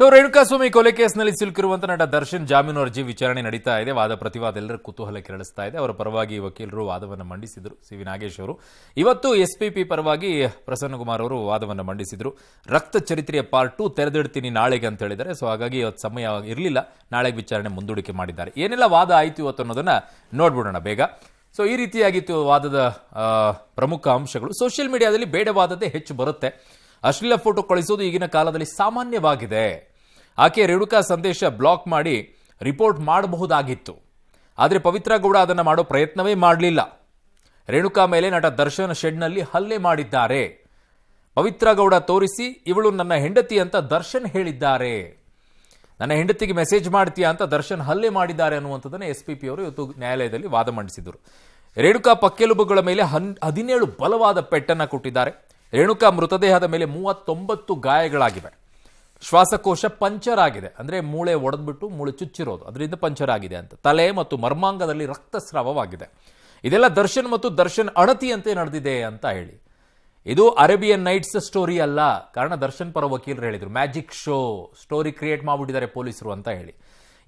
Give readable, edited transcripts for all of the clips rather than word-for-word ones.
ರೇಣುಕಾಸ್ವಾಮಿ ಕೊಲೆ ಕೇಸ್ನಲ್ಲಿ ಸಿಲುಕಿರುವಂತಹ ನಟ ದರ್ಶನ್ ಜಾಮೀನು ಅರ್ಜಿ ವಿಚಾರಣೆ ನಡೀತಾ ಇದೆ. ವಾದ ಪ್ರತಿವಾದ ಎಲ್ಲರ ಕುತೂಹಲ ಕೆರಳಿಸ್ತಾ ಇದೆ. ಅವರ ಪರವಾಗಿ ವಕೀಲರು ವಾದವನ್ನು ಮಂಡಿಸಿದರು. ಸಿ.ವಿ. ನಾಗೇಶ್ ಅವರು ಇವತ್ತು ಎಸ್ಪಿಪಿ ಪರವಾಗಿ ಪ್ರಸನ್ನಕುಮಾರ್ ಅವರು ವಾದವನ್ನು ಮಂಡಿಸಿದರು. ರಕ್ತ ಚರಿತ್ರೆಯ ಪಾರ್ಟ್ 2 ತೆರೆದಿಡ್ತೀನಿ ನಾಳೆಗೆ ಅಂತ ಹೇಳಿದ್ದಾರೆ. ಸೊ ಹಾಗಾಗಿ ಇವತ್ತು ಸಮಯ ಇರಲಿಲ್ಲ, ನಾಳೆಗೆ ವಿಚಾರಣೆ ಮುಂದೂಡಿಕೆ ಮಾಡಿದ್ದಾರೆ. ಏನೆಲ್ಲ ವಾದ ಆಯಿತು ಇವತ್ತು ಅನ್ನೋದನ್ನ ನೋಡ್ಬಿಡೋಣ ಬೇಗ. ಸೊ ಈ ರೀತಿಯಾಗಿತ್ತು ವಾದದ ಪ್ರಮುಖ ಅಂಶಗಳು. ಸೋಷಿಯಲ್ ಮೀಡಿಯಾದಲ್ಲಿ ಬೇಡವಾದದ್ದೇ ಹೆಚ್ಚು ಬರುತ್ತೆ. ಅಶ್ಲೀಲ ಫೋಟೋ ಕಳಿಸೋದು ಈಗಿನ ಕಾಲದಲ್ಲಿ ಸಾಮಾನ್ಯವಾಗಿದೆ. ಆಕೆ ರೇಣುಕಾ ಸಂದೇಶ ಬ್ಲಾಕ್ ಮಾಡಿ ರಿಪೋರ್ಟ್ ಮಾಡಬಹುದಾಗಿತ್ತು, ಆದರೆ ಪವಿತ್ರ ಗೌಡ ಅದನ್ನು ಮಾಡೋ ಪ್ರಯತ್ನವೇ ಮಾಡಲಿಲ್ಲ. ರೇಣುಕಾ ಮೇಲೆ ನಟ ದರ್ಶನ್ ಶೆಡ್ನಲ್ಲಿ ಹಲ್ಲೆ ಮಾಡಿದ್ದಾರೆ. ಪವಿತ್ರ ಗೌಡ ತೋರಿಸಿ ಇವಳು ನನ್ನ ಹೆಂಡತಿ ಅಂತ ದರ್ಶನ್ ಹೇಳಿದ್ದಾರೆ. ನನ್ನ ಹೆಂಡತಿಗೆ ಮೆಸೇಜ್ ಮಾಡ್ತೀಯಾ ಅಂತ ದರ್ಶನ್ ಹಲ್ಲೆ ಮಾಡಿದ್ದಾರೆ ಅನ್ನುವಂಥದ್ದನ್ನು ಎಸ್ಪಿಪಿ ಅವರು ಇವತ್ತು ನ್ಯಾಯಾಲಯದಲ್ಲಿ ವಾದ ಮಂಡಿಸಿದರು. ರೇಣುಕಾ ಪಕ್ಕೆಲುಬುಗಳ ಮೇಲೆ 17 ಬಲವಾದ ಪೆಟ್ಟನ್ನು ಕೊಟ್ಟಿದ್ದಾರೆ. ರೇಣುಕಾ ಮೃತದೇಹದ ಮೇಲೆ 39 ಗಾಯಗಳಾಗಿವೆ. ಶ್ವಾಸಕೋಶ ಪಂಚರ್ ಆಗಿದೆ, ಅಂದರೆ ಮೂಳೆ ಒಡೆದ್ಬಿಟ್ಟು ಮೂಳೆ ಚುಚ್ಚಿರೋದು, ಅದರಿಂದ ಪಂಚರ್ ಆಗಿದೆ ಅಂತ. ತಲೆ ಮತ್ತು ಮರ್ಮಾಂಗದಲ್ಲಿ ರಕ್ತಸ್ರಾವವಾಗಿದೆ. ಇದೆಲ್ಲ ದರ್ಶನ್ ಮತ್ತು ದರ್ಶನ್ ಅಣತಿಯಂತೆ ನಡೆದಿದೆ ಅಂತ ಹೇಳಿ. ಇದು ಅರೇಬಿಯನ್ ನೈಟ್ಸ್ ಸ್ಟೋರಿ ಅಲ್ಲ. ಕಾರಣ ದರ್ಶನ್ ಪರ ವಕೀಲರು ಹೇಳಿದರು, ಮ್ಯಾಜಿಕ್ ಶೋ ಸ್ಟೋರಿ ಕ್ರಿಯೇಟ್ ಮಾಡಿಬಿಟ್ಟಿದ್ದಾರೆ ಪೊಲೀಸರು ಅಂತ ಹೇಳಿ.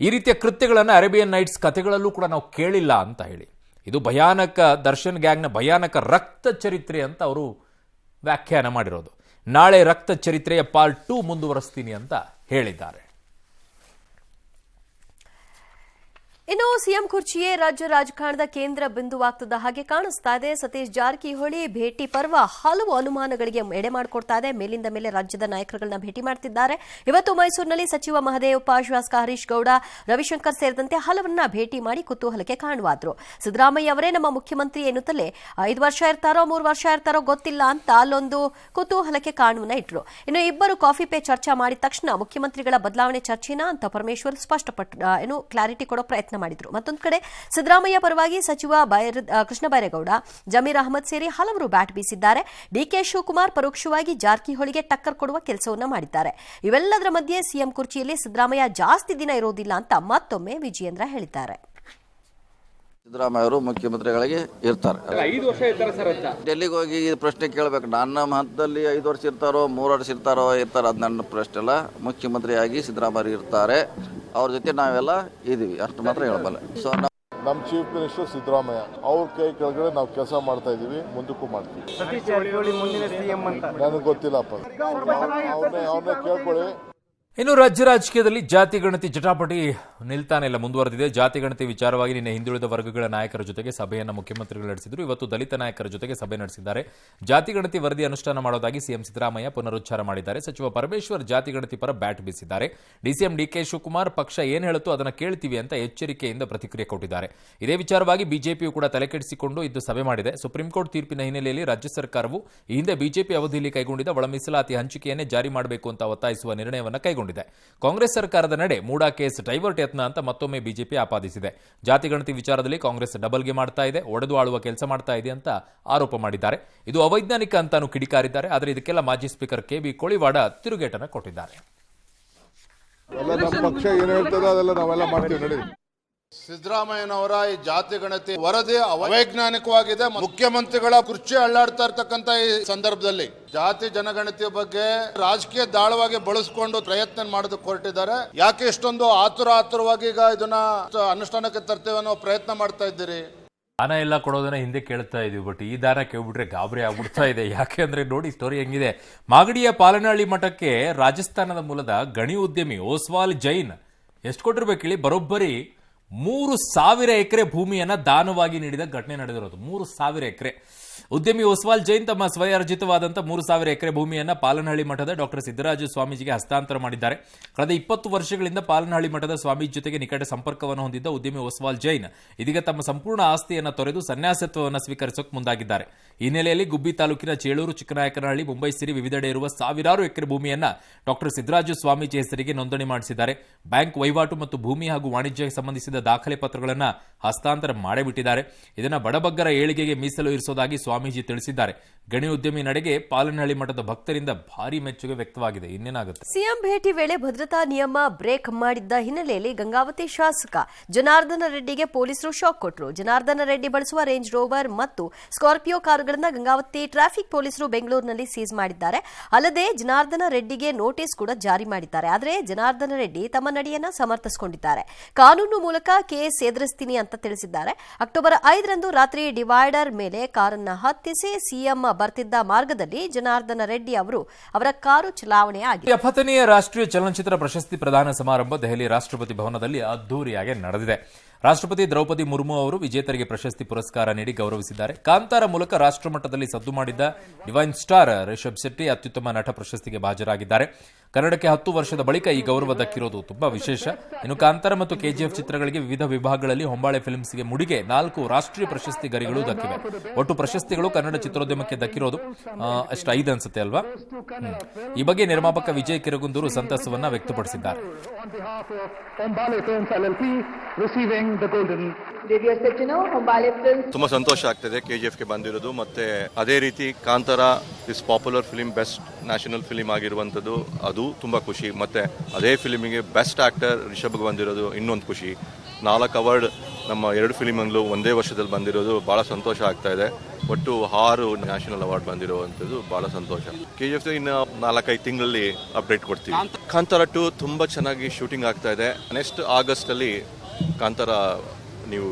ಈ ರೀತಿಯ ಕೃತ್ಯಗಳನ್ನು ಅರೇಬಿಯನ್ ನೈಟ್ಸ್ ಕಥೆಗಳಲ್ಲೂ ಕೂಡ ನಾವು ಕೇಳಿಲ್ಲ ಅಂತ ಹೇಳಿ. ಇದು ಭಯಾನಕ ದರ್ಶನ್ ಗ್ಯಾಂಗ್ನ ಭಯಾನಕ ರಕ್ತ ಚರಿತ್ರೆ ಅಂತ ಅವರು ವ್ಯಾಖ್ಯಾನ ಮಾಡಿರೋದು. ನಾಳೆ ರಕ್ತ ಚರಿತ್ರೆಯ ಪಾರ್ಟ್ 2 ಮುಂದುವರಿಸ್ತೀನಿ ಅಂತ ಹೇಳಿದ್ದಾರೆ. ಇನ್ನು ಸಿಎಂ ಕುರ್ಚಿಯೇ ರಾಜ್ಯ ರಾಜಕಾರಣದ ಕೇಂದ್ರ ಬಿಂದುವಾಗ್ತದ ಹಾಗೆ ಕಾಣಿಸ್ತಾ ಇದೆ. ಸತೀಶ್ ಜಾರಕಿಹೊಳಿ ಭೇಟಿ ಪರ್ವ ಹಲವು ಅನುಮಾನಗಳಿಗೆ ಎಡೆ ಮಾಡಿಕೊಡ್ತಾ ಇದೆ. ಮೇಲಿಂದ ಮೇಲೆ ರಾಜ್ಯದ ನಾಯಕರುಗಳನ್ನ ಭೇಟಿ ಮಾಡ್ತಿದ್ದಾರೆ. ಇವತ್ತು ಮೈಸೂರಿನಲ್ಲಿ ಸಚಿವ ಮಹದೇವಪ್ಪ, ಶಾಸಕ ಹರೀಶ್ ಗೌಡ, ರವಿಶಂಕರ್ ಸೇರಿದಂತೆ ಹಲವನ್ನ ಭೇಟಿ ಮಾಡಿ ಕುತೂಹಲಕ್ಕೆ ಕಾರಣವಾದ್ರು. ಸಿದ್ದರಾಮಯ್ಯ ಅವರೇ ನಮ್ಮ ಮುಖ್ಯಮಂತ್ರಿ ಎನ್ನುತ್ತಲೇ 5 ವರ್ಷ ಇರ್ತಾರೋ 3 ವರ್ಷ ಇರ್ತಾರೋ ಗೊತ್ತಿಲ್ಲ ಅಂತ ಅಲ್ಲೊಂದು ಕುತೂಹಲಕ್ಕೆ ಕಾರಣವನ್ನ ಇಟ್ರು. ಇನ್ನು ಇಬ್ಬರು ಕಾಫಿ ಪೇ ಚರ್ಚೆ ಮಾಡಿದ ತಕ್ಷಣ ಮುಖ್ಯಮಂತ್ರಿಗಳ ಬದಲಾವಣೆ ಚರ್ಚೆನಾ ಅಂತ ಪರಮೇಶ್ವರ್ ಸ್ಪಷ್ಟಪಟ್ಟು ಕ್ಲಾರಿಟಿ ಕೊಡೋ ಪ್ರಯತ್ನ ಮಾಡಿದ್ರು. ಮತ್ತೊಂದು ಕಡೆ ಸಿದ್ದರಾಮಯ್ಯ ಪರವಾಗಿ ಸಚಿವ ಕೃಷ್ಣ ಬೈರೇಗೌಡ, ಜಮೀರ್ ಅಹಮದ್ ಸೇರಿ ಹಲವರು ಬ್ಯಾಟ್ ಬೀಸಿದ್ದಾರೆ. ಡಿಕೆ ಶಿವಕುಮಾರ್ ಪರೋಕ್ಷವಾಗಿ ಜಾರಕಿಹೊಳಿಗೆ ಟಕ್ಕರ್ ಕೊಡುವ ಕೆಲಸವನ್ನ ಮಾಡಿದ್ದಾರೆ. ಇವೆಲ್ಲದರ ಮಧ್ಯೆ ಸಿಎಂ ಕುರ್ಚಿಯಲ್ಲಿ ಸಿದ್ದರಾಮಯ್ಯ ಜಾಸ್ತಿ ದಿನ ಇರೋದಿಲ್ಲ ಅಂತ ಮತ್ತೊಮ್ಮೆ ವಿಜಯೇಂದ್ರ ಹೇಳಿದ್ದಾರೆ. ಸಿದ್ದರಾಮಯ್ಯ ಅವರು ಮುಖ್ಯಮಂತ್ರಿಗಳಿಗೆ ಇರ್ತಾರೆ. 5 ವರ್ಷ ಇರ್ತಾರೆ ಸರ್ ಅಂತ ಡೆಲ್ಲಿಗೆ ಹೋಗಿ ಈ ಪ್ರಶ್ನೆ ಕೇಳಬೇಕು. ನನ್ನ ಹಂತದಲ್ಲಿ 5 ವರ್ಷ ಇರ್ತಾರೋ 3 ವರ್ಷ ಇರ್ತಾರೋ ಅದು ನನ್ನ ಪ್ರಶ್ನೆ ಅಲ್ಲ. ಮುಖ್ಯಮಂತ್ರಿಯಾಗಿ ಸಿದ್ದರಾಮಯ್ಯ ಇರ್ತಾರೆ. ಅವ್ರ ಜೊತೆ ನಾವೆಲ್ಲ ಇದೀವಿ, ಅಷ್ಟು ಮಾತ್ರ ಹೇಳಬಲ್ಲ. ಸೊ ನಮ್ಮ ಚೀಫ್ ಮಿನಿಸ್ಟರ್ ಸಿದ್ದರಾಮಯ್ಯ ಅವ್ರ ಕೈ ಕೆಳಗಡೆ ನಾವು ಕೆಲಸ ಮಾಡ್ತಾ ಇದೀವಿ, ಮುಂದಕ್ಕೂ ಮಾಡ್ತೀವಿ. ಸತೀಶ್ ಜಾರಕಿಹೊಳಿ ಮುಂದಿನ ಸಿಎಂ ಅಂತ ನನಗೆ ಗೊತ್ತಿಲ್ಲಪ್ಪ, ಅವ್ರನ್ನೇ ಕೇಳ್ಕೊಳ್ಳಿ. ಇನ್ನು ರಾಜ್ಯ ರಾಜಕೀಯದಲ್ಲಿ ಜಾತಿ ಗಣತಿ ಜಟಾಪಟಿ ನಿಲ್ತಾನೆ ಇಲ್ಲ, ಮುಂದುವರೆದಿದೆ. ಜಾತಿ ಗಣತಿ ವಿಚಾರವಾಗಿ ನಿನ್ನೆ ಹಿಂದುಳಿದ ವರ್ಗಗಳ ನಾಯಕರ ಜೊತೆಗೆ ಸಭೆಯನ್ನು ಮುಖ್ಯಮಂತ್ರಿಗಳು ನಡೆಸಿದರು. ಇವತ್ತು ದಲಿತ ನಾಯಕರ ಜೊತೆಗೆ ಸಭೆ ನಡೆಸಿದ್ದಾರೆ. ಜಾತಿ ಗಣತಿ ವರದಿ ಅನುಷ್ಠಾನ ಮಾಡೋದಾಗಿ ಸಿಎಂ ಸಿದ್ದರಾಮಯ್ಯ ಪುನರುಚ್ಚಾರ ಮಾಡಿದ್ದಾರೆ. ಸಚಿವ ಪರಮೇಶ್ವರ್ ಜಾತಿ ಗಣತಿ ಪರ ಬ್ಯಾಟ್ ಬೀಸಿದ್ದಾರೆ. ಡಿಸಿಎಂ ಡಿಕೆ ಶಿವಕುಮಾರ್ ಪಕ್ಷ ಏನು ಹೇಳುತ್ತೋ ಅದನ್ನು ಕೇಳ್ತೀವಿ ಅಂತ ಎಚ್ಚರಿಕೆಯಿಂದ ಪ್ರತಿಕ್ರಿಯೆ ಕೊಟ್ಟಿದ್ದಾರೆ. ಇದೇ ವಿಚಾರವಾಗಿ ಬಿಜೆಪಿಯು ಕೂಡ ತಲೆಕೆಡಿಸಿಕೊಂಡು ಇದ್ದು ಸಭೆ ಮಾಡಿದೆ. ಸುಪ್ರೀಂ ಕೋರ್ಟ್ ತೀರ್ಪಿನ ಹಿನ್ನೆಲೆಯಲ್ಲಿ ರಾಜ್ಯ ಸರ್ಕಾರವು ಈ ಹಿಂದೆ ಬಿಜೆಪಿ ಅವಧಿಯಲ್ಲಿ ಕೈಗೊಂಡಿದ್ದ ಒಳ ಮೀಸಲಾತಿ ಹಂಚಿಕೆಯನ್ನೇ ಜಾರಿ ಮಾಡಬೇಕು ಅಂತ ಒತ್ತಾಯಿಸುವ ನಿರ್ಣಯವನ್ನು ಕೈಗೊಂಡಿದೆ. ಕಾಂಗ್ರೆಸ್ ಸರ್ಕಾರದ ನಡೆ ಮೂಡಾ ಕೇಸ್ ಡೈವರ್ಟ್ ಯತ್ನ ಅಂತ ಮತ್ತೊಮ್ಮೆ ಬಿಜೆಪಿ ಆಪಾದಿಸಿದೆ. ಜಾತಿ ಗಣತಿ ವಿಚಾರದಲ್ಲಿ ಕಾಂಗ್ರೆಸ್ ಡಬಲ್ ಗೇಮ್ ಮಾಡ್ತಾ ಇದೆ, ಒಡೆದು ಆಳುವ ಕೆಲಸ ಮಾಡ್ತಾ ಇದೆ ಅಂತ ಆರೋಪ ಮಾಡಿದ್ದಾರೆ. ಇದು ಅವೈಜ್ಞಾನಿಕ ಅಂತಾನು ಕಿಡಿಕಾರಿದ್ದಾರೆ. ಆದರೆ ಇದಕ್ಕೆಲ್ಲ ಮಾಜಿ ಸ್ಪೀಕರ್ ಕೆ.ಬಿ. ಕೋಳಿವಾಡ ತಿರುಗೇಟನ್ನು ಕೊಟ್ಟಿದ್ದಾರೆ. ನಮ್ಮ ಪಕ್ಷ ಏನು ಹೇಳ್ತದೆ ಅದೆಲ್ಲ ನಾವೆಲ್ಲ ಮಾಡ್ತೀವಿ, ನಡಿ. ಸಿದ್ದರಾಮಯ್ಯನವರ ಈ ಜಾತಿ ಗಣತಿ ವರದಿ ಅವೈಜ್ಞಾನಿಕವಾಗಿದೆ. ಮುಖ್ಯಮಂತ್ರಿಗಳ ಕುರ್ಚಿ ಅಳ್ಳಾಡ್ತಾ ಇರ್ತಕ್ಕಂಥ ಈ ಸಂದರ್ಭದಲ್ಲಿ ಜಾತಿ ಜನಗಣತಿಯ ಬಗ್ಗೆ ರಾಜಕೀಯ ದಾಳವಾಗಿ ಬಳಸಿಕೊಂಡು ಪ್ರಯತ್ನ ಮಾಡೋದಕ್ಕೆ ಹೊರಟಿದ್ದಾರೆ. ಯಾಕೆ ಇಷ್ಟೊಂದು ಆತುರವಾಗಿ ಈಗ ಇದನ್ನ ಅನುಷ್ಠಾನಕ್ಕೆ ತರ್ತೇವೆ ಅನ್ನೋ ಪ್ರಯತ್ನ ಮಾಡ್ತಾ ಇದ್ದೀರಿ? ದಾನ ಎಲ್ಲ ಕೊಡೋದನ್ನ ಹಿಂದೆ ಕೇಳ್ತಾ ಇದೀವಿ, ಬಟ್ ಈ ದಾನ ಕೇಳ್ಬಿಟ್ರೆ ಗಾಬರಿ ಆಗ್ಬಿಡ್ತಾ ಇದೆ. ಯಾಕೆ ಅಂದ್ರೆ ನೋಡಿ ಸ್ಟೋರಿ ಹೆಂಗಿದೆ. ಮಾಗಡಿಯ ಪಾಲನಹಳ್ಳಿ ಮಠಕ್ಕೆ ರಾಜಸ್ಥಾನದ ಮೂಲದ ಗಣಿ ಉದ್ಯಮಿ ಓಸ್ವಾಲ್ ಜೈನ್ ಎಷ್ಟು ಕೊಟ್ಟಿರ್ಬೇಕು ಹೇಳಿ, ಬರೋಬ್ಬರಿ 3,000 ಎಕರೆ ಭೂಮಿಯನ್ನ ದಾನವಾಗಿ ನೀಡಿದ ಘಟನೆ ನಡೆದಿರೋದು. 3,000 ಎಕರೆ. ಉದ್ಯಮಿ ಓಸ್ವಾಲ್ ಜೈನ್ ತಮ್ಮ ಸ್ವಯರ್ಜಿತವಾದಂಥ 3,000 ಎಕರೆ ಭೂಮಿಯನ್ನ ಪಾಲನಹಳ್ಳಿ ಮಠದ ಡಾಕ್ಟರ್ ಸಿದ್ದರಾಜ ಸ್ವಾಮೀಜಿಗೆ ಹಸ್ತಾಂತರ ಮಾಡಿದ್ದಾರೆ. ಕಳೆದ 20 ವರ್ಷಗಳಿಂದ ಪಾಲನಹಳ್ಳಿ ಮಠದ ಸ್ವಾಮೀಜಿ ಜೊತೆಗೆ ನಿಕಟ ಸಂಪರ್ಕವನ್ನು ಹೊಂದಿದ್ದ ಉದ್ಯಮಿ ಓಸ್ವಾಲ್ ಜೈನ್ ಇದೀಗ ತಮ್ಮ ಸಂಪೂರ್ಣ ಆಸ್ತಿಯನ್ನು ತೊರೆದು ಸನ್ಯಾಸತ್ವವನ್ನು ಸ್ವೀಕರಿಸೋಕೆ ಮುಂದಾಗಿದ್ದಾರೆ. ಈ ಹಿನ್ನೆಲೆಯಲ್ಲಿ ಗುಬ್ಬಿ ತಾಲೂಕಿನ ಚೇಳೂರು, ಚಿಕ್ಕನಾಯಕನಹಳ್ಳಿ, ಮುಂಬೈ ಸೇರಿ ವಿವಿಧೆಡೆ ಇರುವ ಸಾವಿರಾರು ಎಕರೆ ಭೂಮಿಯನ್ನ ಡಾಕ್ಟರ್ ಸಿದ್ದರಾಜ ಸ್ವಾಮೀಜಿ ಹೆಸರಿಗೆ ನೋಂದಣಿ ಮಾಡಿಸಿದ್ದಾರೆ. ಬ್ಯಾಂಕ್ ವಹಿವಾಟು ಮತ್ತು ಭೂಮಿ ಹಾಗೂ ವಾಣಿಜ್ಯಕ್ಕೆ ಸಂಬಂಧಿಸಿದ ದಾಖಲೆ ಪತ್ರಗಳನ್ನು ಹಸ್ತಾಂತರ ಮಾಡಿಬಿಟ್ಟಿದ್ದಾರೆ. ಇದನ್ನು ಬಡಬಗ್ಗರ ಏಳಿಗೆಗೆ ಮೀಸಲು ಇರಿಸೋದಾಗಿ ಸ್ವಾಮೀಜಿ ತಿಳಿಸಿದ್ದಾರೆ. ಗಣಿ ಉದ್ಯಮಿ ನಡೆಗೆ ಪಾಲನಹಳ್ಳಿ ಮಠದ ಭಕ್ತರಿಂದ ಭಾರಿ ಮೆಚ್ಚುಗೆ ವ್ಯಕ್ತವಾಗಿದೆ. ಇನ್ನೇನಾಗುತ್ತೆ? ಸಿಎಂ ಭೇಟಿ ವೇಳೆ ಭದ್ರತಾ ನಿಯಮ ಬ್ರೇಕ್ ಮಾಡಿದ್ದ ಹಿನ್ನೆಲೆಯಲ್ಲಿ ಗಂಗಾವತಿ ಶಾಸಕ ಜನಾರ್ದನ ರೆಡ್ಡಿಗೆ ಪೊಲೀಸರು ಶಾಕ್ ಕೊಟ್ಟರು. ಜನಾರ್ದನ ರೆಡ್ಡಿ ಬಳಸುವ ರೇಂಜ್ ರೋವರ್ ಮತ್ತು ಸ್ಕಾರ್ಪಿಯೋ ಕಾರುಗಳನ್ನು ಗಂಗಾವತಿ ಟ್ರಾಫಿಕ್ ಪೊಲೀಸರು ಬೆಂಗಳೂರಿನಲ್ಲಿ ಸೀಸ್ ಮಾಡಿದ್ದಾರೆ. ಅಲ್ಲದೆ ಜನಾರ್ದನ ರೆಡ್ಡಿಗೆ ನೋಟಿಸ್ ಕೂಡ ಜಾರಿ ಮಾಡಿದ್ದಾರೆ. ಆದರೆ ಜನಾರ್ದನ ರೆಡ್ಡಿ ತಮ್ಮ ನಡೆಯನ್ನ ಸಮರ್ಥಿಸಿಕೊಂಡಿದ್ದಾರೆ. ಕಾನೂನು ಮೂಲಕ ಕೇಸ್ ಎದುರಿಸ್ತೀನಿ ಅಂತ ತಿಳಿಸಿದ್ದಾರೆ. ಅಕ್ಟೋಬರ್ 5ರಂದು ರಾತ್ರಿ ಡಿವೈಡರ್ ಮೇಲೆ ಕಾರನ್ನ ಹತ್ತಿಸಿ ಸಿಎಂ ಬರ್ತಿದ್ದ ಮಾರ್ಗದಲ್ಲಿ ಜನಾರ್ದನ ರೆಡ್ಡಿ ಅವರ ಕಾರು ಚಲಾವಣೆ ಆಗಿದೆ. 70ನೇ ರಾಷ್ಟ್ರೀಯ ಚಲನಚಿತ್ರ ಪ್ರಶಸ್ತಿ ಪ್ರದಾನ ಸಮಾರಂಭ ದೆಹಲಿ ರಾಷ್ಟ್ರಪತಿ ಭವನದಲ್ಲಿ ಅದ್ದೂರಿಯಾಗಿ ನಡೆದಿದೆ. ರಾಷ್ಟ್ರಪತಿ ದ್ರೌಪದಿ ಮುರ್ಮು ಅವರು ವಿಜೇತರಿಗೆ ಪ್ರಶಸ್ತಿ ಪುರಸ್ಕಾರ ನೀಡಿ ಗೌರವಿಸಿದ್ದಾರೆ. ಕಾಂತಾರ ಮೂಲಕ ರಾಷ್ಟ್ರಮಟ್ಟದಲ್ಲಿ ಸದ್ದು ಮಾಡಿದ್ದ ಡಿವೈನ್ ಸ್ಟಾರ್ ರಿಷಬ್ ಶೆಟ್ಟಿ ಅತ್ಯುತ್ತಮ ನಟ ಪ್ರಶಸ್ತಿಗೆ ಭಾಜರಾಗಿದ್ದಾರೆ. ಕನ್ನಡಕ್ಕೆ 10 ವರ್ಷದ ಬಳಿಕ ಈ ಗೌರವ ದಕ್ಕಿರೋದು ತುಂಬಾ ವಿಶೇಷ. ಇನ್ನು ಕಾಂತಾರ ಮತ್ತು ಕೆಜಿಎಫ್ ಚಿತ್ರಗಳಿಗೆ ವಿವಿಧ ವಿಭಾಗಗಳಲ್ಲಿ ಹೊಂಬಾಳೆ ಫಿಲ್ಮ್ಸ್ಗೆ ಮುಡಿಗೆ 4 ರಾಷ್ಟ್ರೀಯ ಪ್ರಶಸ್ತಿ ಗರಿಗಳು ದಕ್ಕಿವೆ. ಒಟ್ಟು ಪ್ರಶಸ್ತಿಗಳು ಕನ್ನಡ ಚಿತ್ರೋದ್ಯಮಕ್ಕೆ ದಕ್ಕಿರೋದು ಅಷ್ಟು 5 ಅನ್ಸುತ್ತೆ ಅಲ್ವಾ? ಈ ಬಗ್ಗೆ ನಿರ್ಮಾಪಕ ವಿಜಯ್ ಕಿರಗುಂದೂರು ಸಂತಸವನ್ನ ವ್ಯಕ್ತಪಡಿಸಿದ್ದಾರೆ. ತುಂಬಾ ಸಂತೋಷ ಆಗ್ತದೆ ಕೆಜಿಎಫ್ಗೆ ಬಂದಿರೋದು. ಮತ್ತೆ ಅದೇ ರೀತಿ Kantara is popular film best national film ಆಗಿರುವಂಥದ್ದು, ಅದು ತುಂಬಾ ಖುಷಿ. ಮತ್ತೆ ಅದೇ ಫಿಲಿಮಿಗೆ ಬೆಸ್ಟ್ ಆಕ್ಟರ್ ರಿಷಬ್ಗೆ ಬಂದಿರೋದು ಇನ್ನೊಂದು ಖುಷಿ. 4 ಅವಾರ್ಡ್ ನಮ್ಮ 2 ಫಿಲಿಮ್ಗಳು ಒಂದೇ ವರ್ಷದಲ್ಲಿ ಬಂದಿರೋದು ಬಹಳ ಸಂತೋಷ ಆಗ್ತಾ ಇದೆ. ಒಟ್ಟು 6 ನ್ಯಾಷನಲ್ ಅವಾರ್ಡ್ ಬಂದಿರುವಂಥದ್ದು ಬಹಳ ಸಂತೋಷ. ಕೆಜಿಎಫ್ ಇನ್ನು 4-5 ತಿಂಗಳಲ್ಲಿ ಅಪ್ಡೇಟ್ ಕೊಡ್ತೀವಿ. ಕಾಂತಾರ 2 ತುಂಬಾ ಚೆನ್ನಾಗಿ ಶೂಟಿಂಗ್ ಆಗ್ತಾ ಇದೆ. ನೆಕ್ಸ್ಟ್ ಆಗಸ್ಟ್ ಅಲ್ಲಿ ಕಾಂತಾರ ನೀವು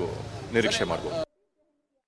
ನಿರೀಕ್ಷೆ ಮಾಡಬಹುದು.